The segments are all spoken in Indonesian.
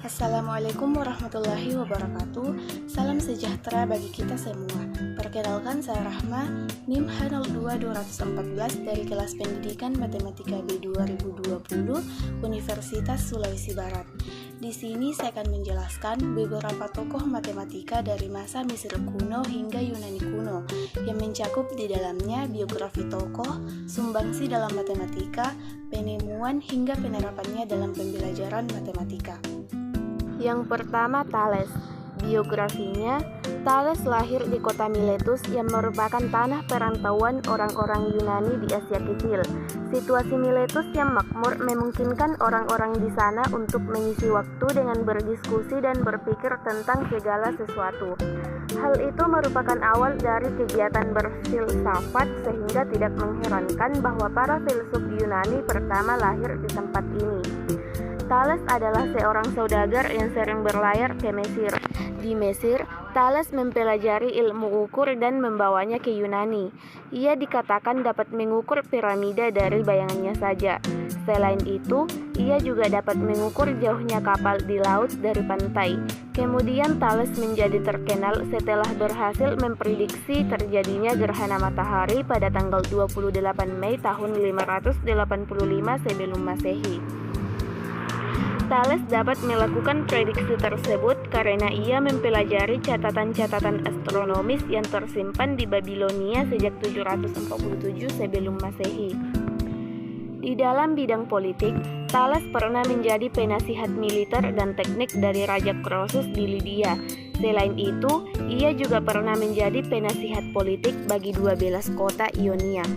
Assalamualaikum warahmatullahi wabarakatuh. Salam sejahtera bagi kita semua. Perkenalkan, saya Rahma, NIM H02214 dari kelas pendidikan Matematika B 2020 Universitas Sulawesi Barat. Di sini saya akan menjelaskan beberapa tokoh matematika dari masa Mesir kuno hingga Yunani kuno yang mencakup di dalamnya biografi tokoh, sumbangsi dalam matematika, penemuan hingga penerapannya dalam pembelajaran matematika. Yang pertama, Thales. Biografinya, Thales lahir di kota Miletus yang merupakan tanah perantauan orang-orang Yunani di Asia Kecil. Situasi Miletus yang makmur memungkinkan orang-orang di sana untuk mengisi waktu dengan berdiskusi dan berpikir tentang segala sesuatu. Hal itu merupakan awal dari kegiatan berfilsafat, sehingga tidak mengherankan bahwa para filsuf Yunani pertama lahir di tempat ini. Thales adalah seorang saudagar yang sering berlayar ke Mesir. Di Mesir, Thales mempelajari ilmu ukur dan membawanya ke Yunani. Ia dikatakan dapat mengukur piramida dari bayangannya saja. Selain itu, ia juga dapat mengukur jauhnya kapal di laut dari pantai. Kemudian Thales menjadi terkenal setelah berhasil memprediksi terjadinya gerhana matahari pada tanggal 28 Mei tahun 585 sebelum Masehi. Thales dapat melakukan prediksi tersebut karena ia mempelajari catatan-catatan astronomis yang tersimpan di Babilonia sejak 747 sebelum Masehi. Di dalam bidang politik, Thales pernah menjadi penasihat militer dan teknik dari Raja Croesus di Lydia. Selain itu, ia juga pernah menjadi penasihat politik bagi 12 kota Ionia.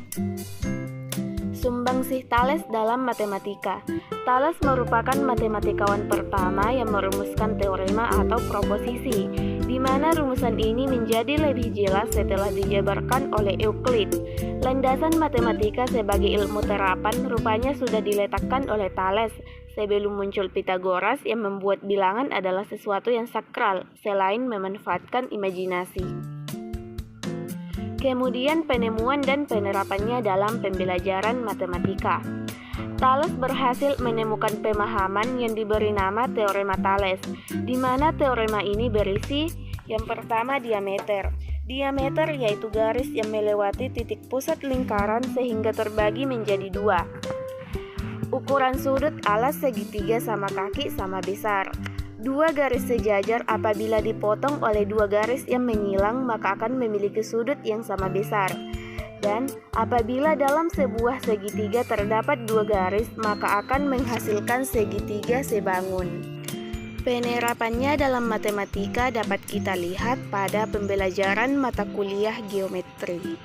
Sumbangsih Thales dalam matematika. Thales merupakan matematikawan pertama yang merumuskan teorema atau proposisi, di mana rumusan ini menjadi lebih jelas setelah dijabarkan oleh Euclid. Landasan matematika sebagai ilmu terapan rupanya sudah diletakkan oleh Thales sebelum muncul Pythagoras yang membuat bilangan adalah sesuatu yang sakral, selain memanfaatkan imajinasi. Kemudian penemuan dan penerapannya dalam pembelajaran matematika. Thales berhasil menemukan pemahaman yang diberi nama teorema Thales, di mana teorema ini berisi yang pertama diameter. Diameter yaitu garis yang melewati titik pusat lingkaran sehingga terbagi menjadi dua. Ukuran sudut alas segitiga sama kaki sama besar. Dua garis sejajar apabila dipotong oleh dua garis yang menyilang maka akan memiliki sudut yang sama besar. Dan apabila dalam sebuah segitiga terdapat dua garis maka akan menghasilkan segitiga sebangun. Penerapannya dalam matematika dapat kita lihat pada pembelajaran mata kuliah geometri.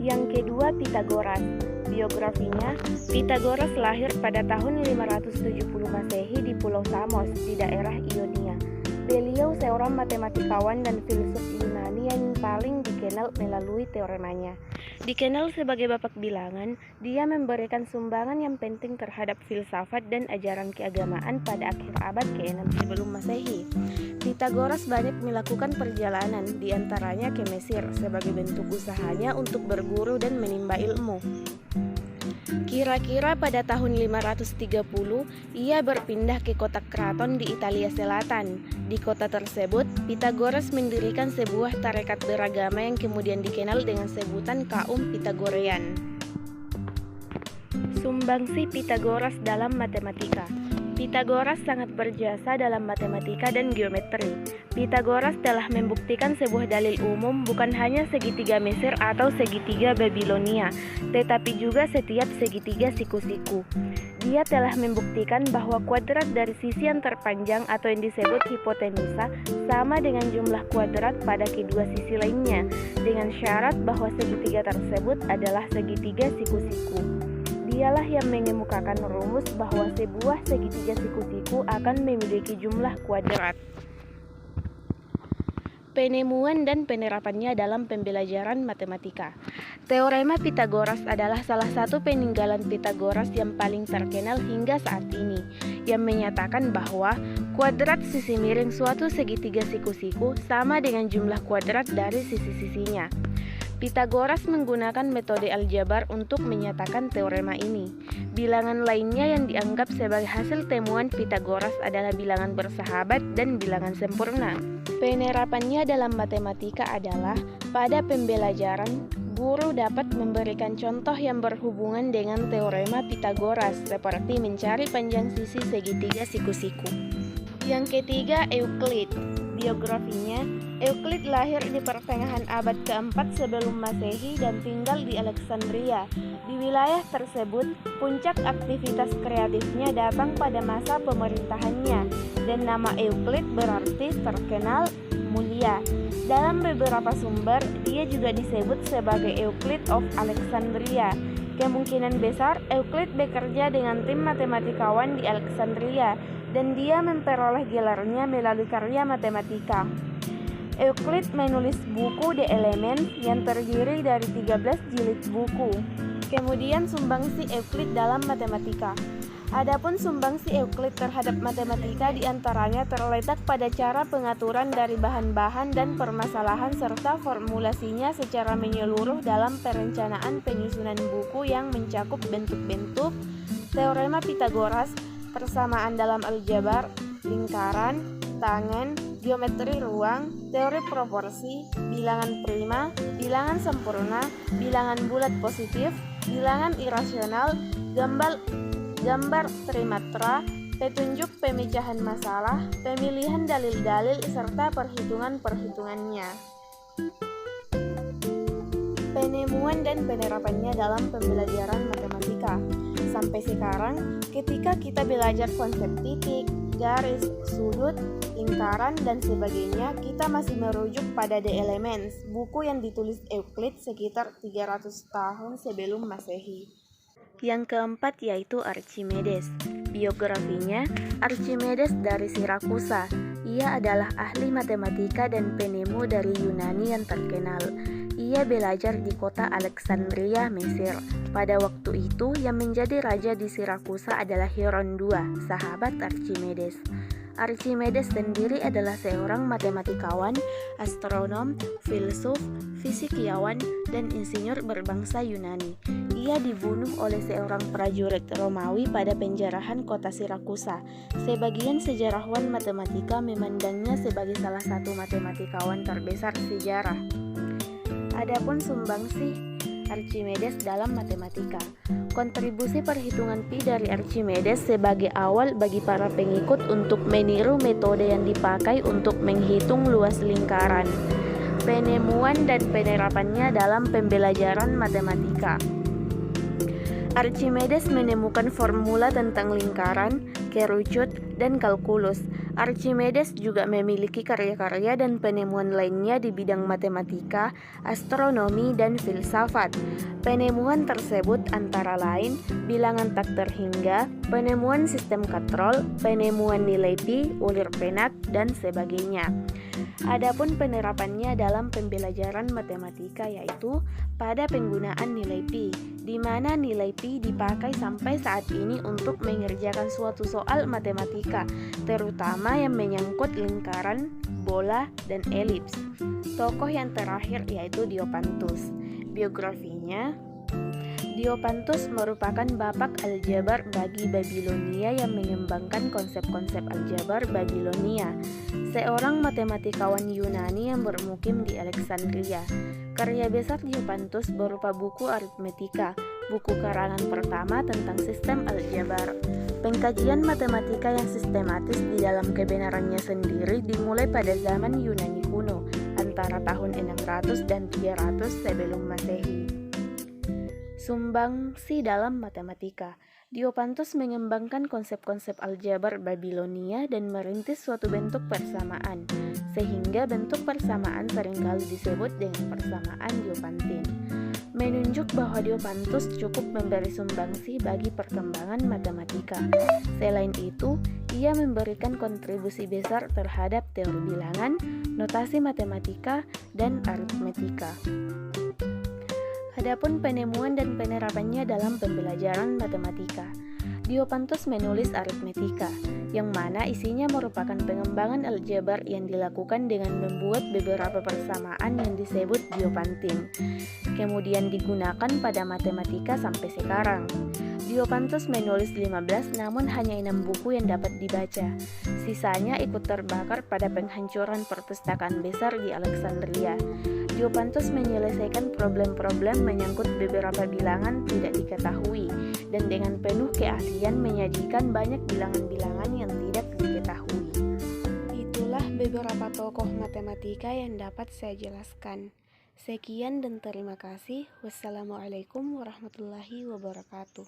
Yang kedua, Pythagoras. Biografinya, Pythagoras lahir pada tahun 570 Masehi di Pulau Samos di daerah Ionia. Beliau seorang matematikawan dan filsuf Yunani yang paling dikenal melalui teoremanya. Dikenal sebagai bapak bilangan, dia memberikan sumbangan yang penting terhadap filsafat dan ajaran keagamaan pada akhir abad ke-6 sebelum Masehi. Pythagoras banyak melakukan perjalanan, di antaranya ke Mesir sebagai bentuk usahanya untuk berguru dan menimba ilmu. Kira-kira pada tahun 530, ia berpindah ke kota Kraton di Italia Selatan. Di kota tersebut, Pythagoras mendirikan sebuah tarekat beragama yang kemudian dikenal dengan sebutan kaum Pythagorean. Sumbangsi Pythagoras dalam matematika. Pythagoras sangat berjasa dalam matematika dan geometri. Pythagoras telah membuktikan sebuah dalil umum bukan hanya segitiga Mesir atau segitiga Babilonia, tetapi juga setiap segitiga siku-siku. Dia telah membuktikan bahwa kuadrat dari sisi yang terpanjang atau yang disebut hipotenusa sama dengan jumlah kuadrat pada kedua sisi lainnya, dengan syarat bahwa segitiga tersebut adalah segitiga siku-siku. Dialah yang mengemukakan rumus bahwa sebuah segitiga siku-siku akan memiliki jumlah kuadrat. Penemuan dan penerapannya dalam pembelajaran matematika. Teorema Pythagoras adalah salah satu peninggalan Pythagoras yang paling terkenal hingga saat ini, yang menyatakan bahwa kuadrat sisi miring suatu segitiga siku-siku sama dengan jumlah kuadrat dari sisi-sisinya. Pythagoras menggunakan metode aljabar untuk menyatakan teorema ini. Bilangan lainnya yang dianggap sebagai hasil temuan Pythagoras adalah bilangan bersahabat dan bilangan sempurna. Penerapannya dalam matematika adalah pada pembelajaran, guru dapat memberikan contoh yang berhubungan dengan teorema Pythagoras seperti mencari panjang sisi segitiga siku-siku. Yang ketiga, Euclid. Biografinya, Euclid lahir di pertengahan abad ke-4 sebelum Masehi dan tinggal di Alexandria. Di wilayah tersebut, puncak aktivitas kreatifnya datang pada masa pemerintahannya, dan nama Euclid berarti terkenal, mulia. Dalam beberapa sumber, dia juga disebut sebagai Euclid of Alexandria. Kemungkinan besar Euclid bekerja dengan tim matematikawan di Alexandria, dan dia memperoleh gelarnya melalui karya matematika. Euclid menulis buku The Elements yang terdiri dari 13 jilid buku. Kemudian sumbangsi Euclid dalam matematika. Adapun sumbangsi Euclid terhadap matematika diantaranya terletak pada cara pengaturan dari bahan-bahan dan permasalahan serta formulasinya secara menyeluruh dalam perencanaan penyusunan buku yang mencakup bentuk-bentuk, teorema Pythagoras, persamaan dalam aljabar, lingkaran, tangen, geometri ruang, teori proporsi, bilangan prima, bilangan sempurna, bilangan bulat positif, bilangan irasional, gambar trimatra, petunjuk pemecahan masalah, pemilihan dalil-dalil, serta perhitungan-perhitungannya. Penemuan dan penerapannya dalam pembelajaran matematika. Sampai sekarang, ketika kita belajar konsep titik, garis, sudut, lingkaran, dan sebagainya, kita masih merujuk pada The Elements, buku yang ditulis Euclid sekitar 300 tahun sebelum Masehi. Yang keempat yaitu Archimedes. Biografinya, Archimedes dari Sirakusa. Ia adalah ahli matematika dan penemu dari Yunani yang terkenal. Ia belajar di kota Alexandria, Mesir. Pada waktu itu, yang menjadi raja di Sirakusa adalah Hieron II, sahabat Archimedes. Archimedes sendiri adalah seorang matematikawan, astronom, filsuf, fisikiawan, dan insinyur berbangsa Yunani. Ia dibunuh oleh seorang prajurit Romawi pada penjarahan kota Sirakusa. Sebagian sejarawan matematika memandangnya sebagai salah satu matematikawan terbesar sejarah. Adapun sumbangsi Archimedes dalam matematika. Kontribusi perhitungan pi dari Archimedes sebagai awal bagi para pengikut untuk meniru metode yang dipakai untuk menghitung luas lingkaran. Penemuan dan penerapannya dalam pembelajaran matematika. Archimedes menemukan formula tentang lingkaran, kerucut, dan kalkulus. Archimedes juga memiliki karya-karya dan penemuan lainnya di bidang matematika, astronomi, dan filsafat. Penemuan tersebut antara lain bilangan tak terhingga, penemuan sistem katrol, penemuan nilai pi, ulir penak, dan sebagainya. Adapun penerapannya dalam pembelajaran matematika yaitu pada penggunaan nilai pi, di mana nilai pi dipakai sampai saat ini untuk mengerjakan suatu soal matematika, terutama yang menyangkut lingkaran, bola, dan elips. Tokoh yang terakhir yaitu Diopantus. Biografinya, Diopantus merupakan bapak aljabar bagi Babilonia yang mengembangkan konsep-konsep aljabar Babilonia, seorang matematikawan Yunani yang bermukim di Alexandria. Karya besar Diopantus berupa buku Arithmetica, buku karangan pertama tentang sistem aljabar. Pengkajian matematika yang sistematis di dalam kebenarannya sendiri dimulai pada zaman Yunani kuno, antara tahun 600 dan 300 sebelum Masehi. Sumbangsi dalam matematika. Diopantus mengembangkan konsep-konsep aljabar Babilonia dan merintis suatu bentuk persamaan, sehingga bentuk persamaan seringkali disebut dengan persamaan Diopantin, menunjuk bahwa Diopantus cukup memberi sumbangsi bagi perkembangan matematika. Selain itu, ia memberikan kontribusi besar terhadap teori bilangan, notasi matematika, dan aritmetika. Adapun penemuan dan penerapannya dalam pembelajaran matematika. Diopantus menulis aritmetika, yang mana isinya merupakan pengembangan aljabar yang dilakukan dengan membuat beberapa persamaan yang disebut Diopantin, kemudian digunakan pada matematika sampai sekarang. Diopantus menulis 15 namun hanya 6 buku yang dapat dibaca. Sisanya ikut terbakar pada penghancuran perpustakaan besar di Alexandria. Diopantus menyelesaikan problem-problem menyangkut beberapa bilangan tidak diketahui dan dengan penuh keahlian menyajikan banyak bilangan-bilangan yang tidak diketahui. Itulah beberapa tokoh matematika yang dapat saya jelaskan. Sekian dan terima kasih. Wassalamualaikum warahmatullahi wabarakatuh.